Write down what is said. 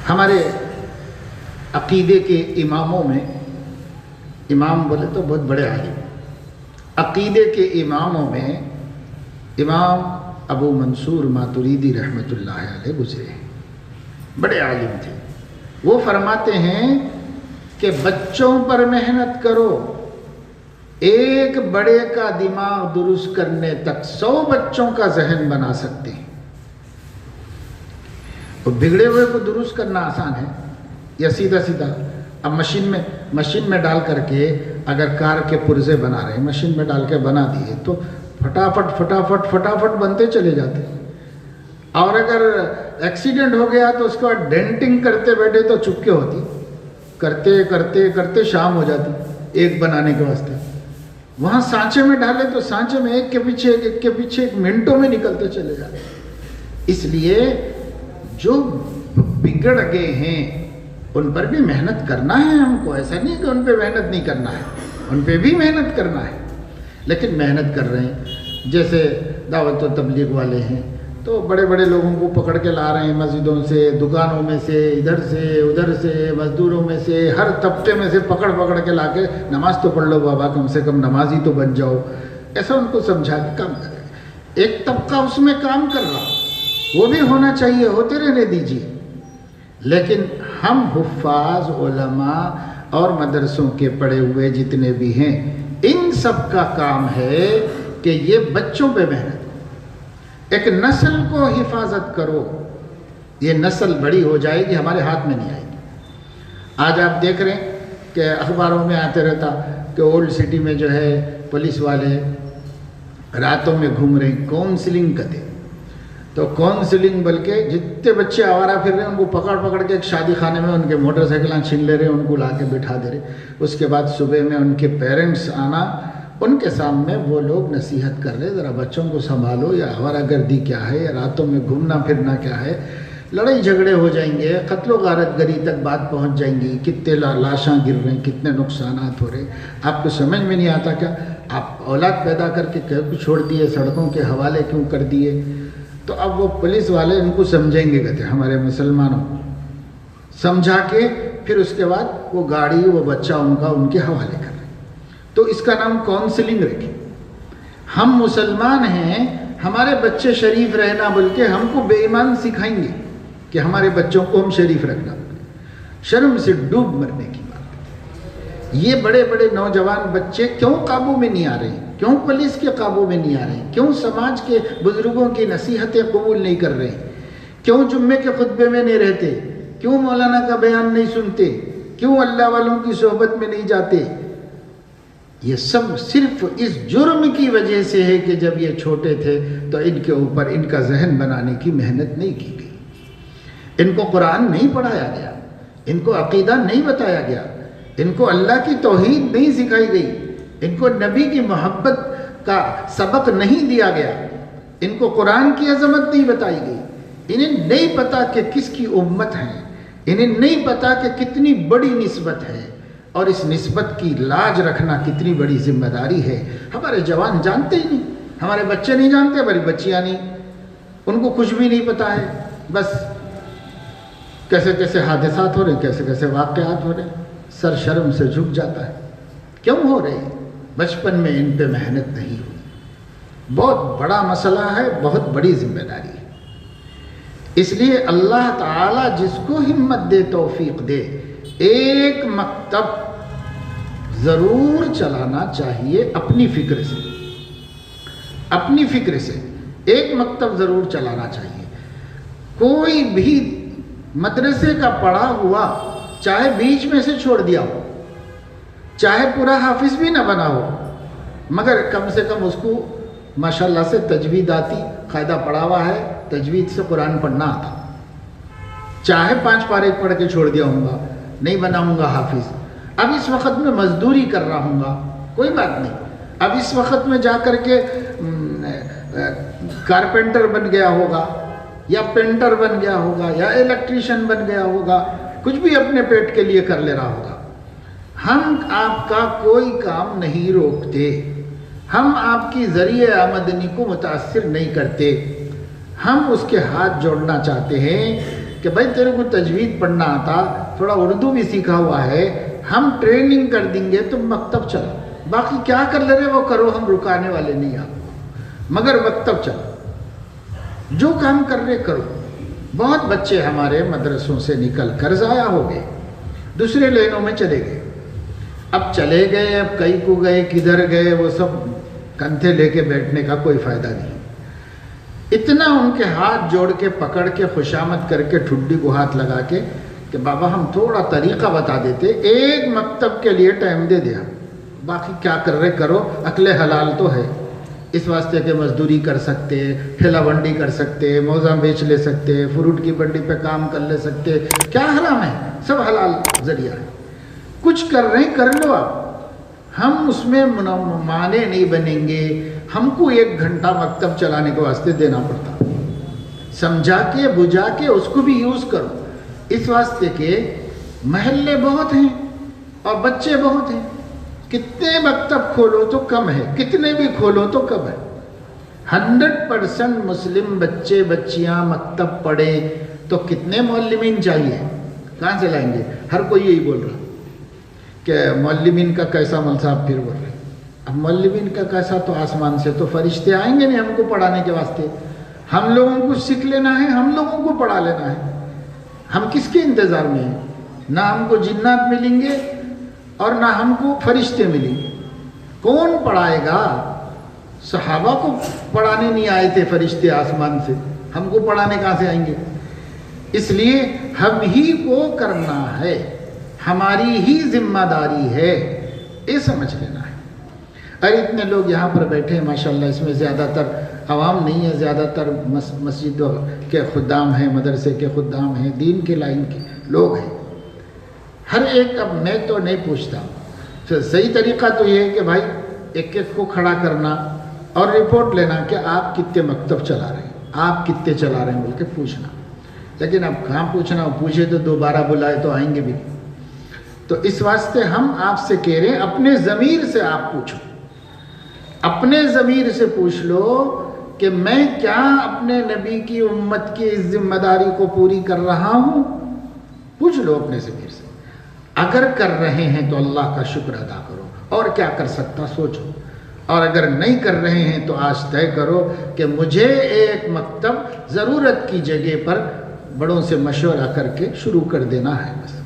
ہمارے عقیدے کے اماموں میں، امام بولے تو بہت بڑے عالم، عقیدے کے اماموں میں امام ابو منصور ماتریدی رحمۃ اللہ علیہ گزرے ہیں، بڑے عالم تھے۔ وہ فرماتے ہیں کہ بچوں پر محنت کرو، ایک بڑے کا دماغ درست کرنے تک 100 بچوں کا ذہن بنا سکتے ہیں۔ وہ بگڑے ہوئے کو درست کرنا آسان ہے یا سیدھا سیدھا؟ اب مشین میں ڈال کر کے اگر کار کے پرزے بنا رہے ہیں، مشین میں ڈال کے بنا دیے تو فٹافٹ بنتے چلے جاتے ہیں، اور اگر ایکسیڈنٹ ہو گیا تو اس کے بعد ڈینٹنگ کرتے بیٹھے تو چپکے ہوتی، کرتے شام ہو جاتی ایک بنانے کے واسطے۔ وہاں سانچے میں ڈالے تو سانچے میں ایک کے پیچھے ایک منٹوں میں نکلتے چلے جاتے۔ اس لیے جو بگڑ گئے ہیں ان پر بھی محنت کرنا ہے ہم کو، ایسا نہیں کہ ان پہ محنت نہیں کرنا ہے، ان پہ بھی محنت کرنا ہے، لیکن محنت کر رہے ہیں۔ جیسے دعوت و تبلیغ والے ہیں تو بڑے بڑے لوگوں کو پکڑ کے لا رہے ہیں، مسجدوں سے، دکانوں میں سے، ادھر سے ادھر سے، مزدوروں میں سے، ہر طبقے میں سے پکڑ کے لا کے نماز تو پڑھ لو بابا، کم سے کم نمازی تو بن جاؤ، ایسا ان کو سمجھا کے کام کریں۔ ایک طبقہ اس میں کام کر رہا، وہ بھی ہونا چاہیے، ہوتے رہنے دیجیے، لیکن ہم حفاظ، علماء اور مدرسوں کے پڑھے ہوئے جتنے بھی ہیں، ان سب کا کام ہے کہ یہ بچوں پہ محنت، ایک نسل کو حفاظت کرو، یہ نسل بڑی ہو جائے گی، ہمارے ہاتھ میں نہیں آئے گی۔ آج آپ دیکھ رہے ہیں کہ اخباروں میں آتے رہتا کہ اولڈ سٹی میں جو ہے پولیس والے راتوں میں گھوم رہے ہیں، کاؤنسلنگ کرتے، تو کاؤنسلنگ بلکہ جتنے بچے آوارہ پھر رہے ہیں ان کو پکڑ کے ایک شادی خانے میں ان کے موٹر سائیکلاں چھین لے رہے ہیں، ان کو لا کے بٹھا دے رہے۔ اس کے بعد صبح میں ان کے پیرنٹس آنا، ان کے سامنے وہ لوگ نصیحت کر رہے ذرا بچوں کو سنبھالو، یا آوارہ گردی کیا ہے، یا راتوں میں گھومنا پھرنا کیا ہے، لڑائی جھگڑے ہو جائیں گے، قتل و غارت گری تک بات پہنچ جائیں گی، کتنے لاشاں گر رہے ہیں، کتنے نقصانات ہو رہے ہیں، آپ کو سمجھ میں نہیں آتا کیا؟ آپ اولاد پیدا کر کے کیوں چھوڑ دیے، سڑکوں کے حوالے کیوں کر دیے؟ تو اب وہ پولیس والے ان کو سمجھیں گے، کہتے ہیں ہمارے مسلمانوں کو سمجھا کے پھر اس کے بعد وہ گاڑی، وہ بچہ ان کے حوالے کر رہے ہیں۔ تو اس کا نام کاؤنسلنگ رکھیں۔ ہم مسلمان ہیں، ہمارے بچے شریف رہنا بلکہ ہم کو بے ایمان سکھائیں گے کہ ہمارے بچوں کو ہم شریف رکھنا، شرم سے ڈوب مرنے کی بات۔ یہ بڑے بڑے نوجوان بچے کیوں قابو میں نہیں آ رہے ہیں؟ کیوں پولیس کے قابو میں نہیں آ رہے ہیں؟ کیوں سماج کے بزرگوں کی نصیحتیں قبول نہیں کر رہے ہیں؟ کیوں جمعے کے خطبے میں نہیں رہتے؟ کیوں مولانا کا بیان نہیں سنتے؟ کیوں اللہ والوں کی صحبت میں نہیں جاتے؟ یہ سب صرف اس جرم کی وجہ سے ہے کہ جب یہ چھوٹے تھے تو ان کے اوپر ان کا ذہن بنانے کی محنت نہیں کی گئی، ان کو قرآن نہیں پڑھایا گیا، ان کو عقیدہ نہیں بتایا گیا، ان کو اللہ کی توحید نہیں سکھائی گئی، ان کو نبی کی محبت کا سبق نہیں دیا گیا، ان کو قرآن کی عظمت نہیں بتائی گئی، انہیں نہیں پتا کہ کس کی امت ہے، انہیں نہیں پتا کہ کتنی بڑی نسبت ہے، اور اس نسبت کی لاج رکھنا کتنی بڑی ذمہ داری ہے۔ ہمارے جوان جانتے ہی نہیں، ہمارے بچے نہیں جانتے، ہماری بچیاں نہیں، ان کو کچھ بھی نہیں پتا ہے، بس کیسے کیسے حادثات ہو رہے ہیں، کیسے کیسے واقعات ہو رہے ہیں، سر شرم سے جھک جاتا ہے۔ کیوں ہو رہے ہیں؟ بچپن میں ان پہ محنت نہیں ہوئی۔ بہت بڑا مسئلہ ہے، بہت بڑی ذمہ داری ہے۔ اس لیے اللہ تعالیٰ جس کو ہمت دے، توفیق دے، ایک مکتب ضرور چلانا چاہیے اپنی فکر سے، اپنی فکر سے ایک مکتب ضرور چلانا چاہیے۔ کوئی بھی مدرسے کا پڑھا ہوا چاہے بیچ میں سے چھوڑ دیا ہو، چاہے پورا حافظ بھی نہ بنا ہو، مگر کم سے کم اس کو ماشاءاللہ سے تجوید آتی، قاعدہ پڑھا ہوا ہے، تجوید سے قرآن پڑھنا آتا، چاہے 5 پارے پڑھ کے چھوڑ دیا ہوں گا، نہیں بناؤں گا حافظ، اب اس وقت میں مزدوری کر رہا ہوں گا، کوئی بات نہیں، اب اس وقت میں جا کر کے کارپینٹر بن گیا ہوگا، یا پینٹر بن گیا ہوگا، یا الیکٹریشین بن گیا ہوگا، کچھ بھی اپنے پیٹ کے لیے کر لے رہا ہوگا۔ ہم آپ کا کوئی کام نہیں روکتے، ہم آپ کی ذریعہ آمدنی کو متاثر نہیں کرتے، ہم اس کے ہاتھ جوڑنا چاہتے ہیں کہ بھائی تیرے کو تجوید پڑھنا آتا، تھوڑا اردو بھی سیکھا ہوا ہے، ہم ٹریننگ کر دیں گے، تم مکتب چلو، باقی کیا کر لے رہے وہ کرو، ہم رکانے والے نہیں آپ کو، مگر مکتب چلو، جو کام کر رہے کرو۔ بہت بچے ہمارے مدرسوں سے نکل کر ضائع ہو گئے، دوسرے لائنوں میں چلے گئے، اب چلے گئے، اب کئی کو گئے، کدھر گئے، وہ سب کندھے لے کے بیٹھنے کا کوئی فائدہ نہیں۔ اتنا ان کے ہاتھ جوڑ کے پکڑ کے خوشامد کر کے ٹھڈی کو ہاتھ لگا کے کہ بابا ہم تھوڑا طریقہ بتا دیتے، ایک مکتب کے لیے ٹائم دے دیا، باقی کیا کر رہے کرو، عقل حلال تو ہے، اس واسطے کہ مزدوری کر سکتے، ٹھیلا بنڈی کر سکتے، موزہ بیچ لے سکتے، فروٹ کی بنڈی پہ کام کر لے سکتے، کیا حرام ہے، سب حلال ذریعہ ہے، کچھ کر رہے ہیں کر لو آپ، ہم اس میں مانے نہیں بنیں گے۔ ہم کو 1 گھنٹہ مکتب چلانے کے واسطے دینا پڑتا، سمجھا کے بجھا کے اس کو بھی یوز کرو، اس واسطے کہ محلے بہت ہیں اور بچے بہت ہیں، کتنے مکتب کھولو تو کم ہے، کتنے بھی کھولو تو کم ہے۔ 100% مسلم بچے بچیاں مکتب پڑھے تو کتنے معلمین چاہیے، کہاں سے لائیں گے؟ ہر کوئی یہی بول رہا کہ معلمین کا کیسا ملصاب پھر بول رہے، اب معلمین کا کیسا تو آسمان سے تو فرشتے آئیں گے نہیں ہم کو پڑھانے کے واسطے، ہم لوگوں کو سیکھ لینا ہے، ہم لوگوں کو پڑھا لینا ہے، ہم کس کے انتظار میں ہیں؟ نہ ہم کو جنات ملیں گے اور نہ ہم کو فرشتے ملیں گے، کون پڑھائے گا؟ صحابہ کو پڑھانے نہیں آئے تھے فرشتے آسمان سے، ہم کو پڑھانے کہاں سے آئیں گے؟ اس لیے ہم ہی کو کرنا ہے، ہماری ہی ذمہ داری ہے، یہ سمجھ لینا ہے۔ اور اتنے لوگ یہاں پر بیٹھے ہیں ماشاءاللہ، اس میں زیادہ تر عوام نہیں ہے، زیادہ تر مسجد کے خدام ہیں، مدرسے کے خدام ہیں، دین کے لائن کے لوگ ہیں، ہر ایک، اب میں تو نہیں پوچھتا، صحیح طریقہ تو یہ ہے کہ بھائی ایک ایک کو کھڑا کرنا اور رپورٹ لینا کہ آپ کتنے مکتب چلا رہے ہیں، آپ کتنے چلا رہے ہیں بول کے پوچھنا، لیکن اب کہاں پوچھنا، پوچھے تو دوبارہ بلائے تو آئیں گے بھی نہیں۔ تو اس واسطے ہم آپ سے کہہ رہے ہیں اپنے ضمیر سے آپ پوچھو، اپنے ضمیر سے پوچھ لو کہ میں کیا اپنے نبی کی امت کی اس ذمہ داری کو پوری کر رہا ہوں، پوچھ لو اپنے ضمیر سے، اگر کر رہے ہیں تو اللہ کا شکر ادا کرو، اور کیا کر سکتا سوچو، اور اگر نہیں کر رہے ہیں تو آج طے کرو کہ مجھے ایک مکتب ضرورت کی جگہ پر بڑوں سے مشورہ کر کے شروع کر دینا ہے بس۔